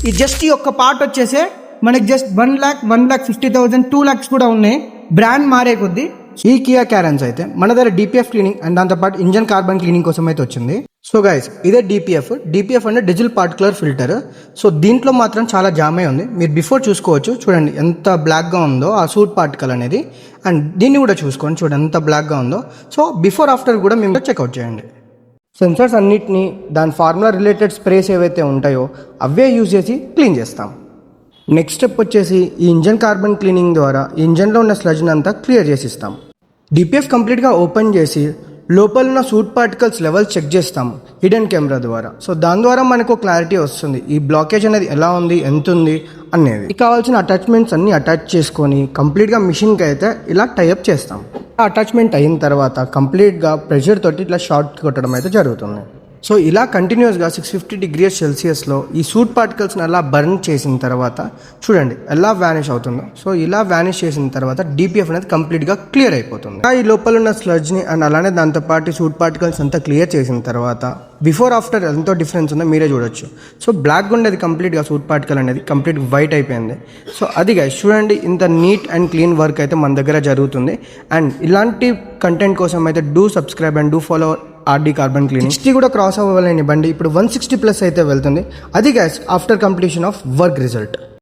ఈ జస్ట్ ఈ ఒక్క పార్ట్ వచ్చేసే మనకి జస్ట్ 1,50,000 2 lakhs కూడా ఉన్నాయి బ్రాండ్ మారే కొద్దీ. ఈ కియా క్యారెన్స్ అయితే మన దగ్గర డిపిఎఫ్ క్లీనింగ్ అండ్ దాంతోపాటు ఇంజన్ కార్బన్ క్లీనింగ్ కోసం అయితే వచ్చింది. సో గైస్ ఇదే డిపిఎఫ్ అంటే డిజిటల్ పార్టికులర్ ఫిల్టర్. సో దీంట్లో మాత్రం చాలా జామ్ అయి ఉంది. మీరు బిఫోర్ చూసుకోవచ్చు, చూడండి ఎంత బ్లాక్గా ఉందో ఆ సూట్ పార్టికల్ అనేది. అండ్ దీన్ని కూడా చూసుకోండి, చూడండి ఎంత బ్లాక్గా ఉందో. సో బిఫోర్ ఆఫ్టర్ కూడా మేము చెక్అవుట్ చేయండి. సెన్సర్స్ అన్నిటినీ దాని ఫార్ములా రిలేటెడ్ స్ప్రేస్ ఏవైతే ఉంటాయో అవే యూజ్ చేసి క్లీన్ చేస్తాం. నెక్స్ట్ స్టెప్ వచ్చేసి ఈ ఇంజన్ కార్బన్ క్లీనింగ్ ద్వారా ఇంజన్లో ఉన్న స్లజ్ని అంతా క్లియర్ చేసి ఇస్తాం. డిపిఎఫ్ కంప్లీట్గా ఓపెన్ చేసి లోపల ఉన్న సూట్ పార్టికల్స్ లెవెల్ చెక్ చేస్తాం హిడెన్ కెమెరా ద్వారా. సో దాని ద్వారా మనకు క్లారిటీ వస్తుంది ఈ బ్లాకేజ్ అనేది ఎలా ఉంది, ఎంత ఉంది అనేది. కావాల్సిన అటాచ్మెంట్స్ అన్ని అటాచ్ చేసుకొని కంప్లీట్గా మిషన్కి అయితే ఇలా టైఅప్ చేస్తాం. అటాచ్మెంట్ అయిన తర్వాత కంప్లీట్గా ప్రెషర్ తోటి ఇట్లా షార్ట్ కొట్టడం అయితే జరుగుతుంది. సో ఇలా కంటిన్యూస్గా 650 degrees Celsiusలో ఈ సూట్ పార్టికల్స్ని అలా బర్న్ చేసిన తర్వాత చూడండి ఎలా వ్యానిష్ అవుతుందో. సో ఇలా వ్యానిష్ చేసిన తర్వాత డిపిఎఫ్ అనేది కంప్లీట్గా క్లియర్ అయిపోతుంది. ఈ లోపల ఉన్న స్లడ్జ్ని అండ్ అలానే దాంతోపాటు సూట్ పార్టికల్స్ అంతా క్లియర్ చేసిన తర్వాత బిఫోర్ ఆఫ్టర్ ఎంతో డిఫరెన్స్ ఉందో మీరే చూడొచ్చు. సో బ్లాక్ ఉండేది కంప్లీట్గా సూట్ పార్టికల్ అనేది కంప్లీట్ వైట్ అయిపోయింది. సో అది గైస్ చూడండి ఇంత నీట్ అండ్ క్లీన్ వర్క్ అయితే మన దగ్గర జరుగుతుంది. అండ్ ఇలాంటి కంటెంట్ కోసం అయితే do subscribe and do follow RD carbon cleaning. 60 కూడా క్రాస్ అవ్వాలని బండి ఇప్పుడు 160+ అయితే వెళ్తుంది. అది guys after completion of work result.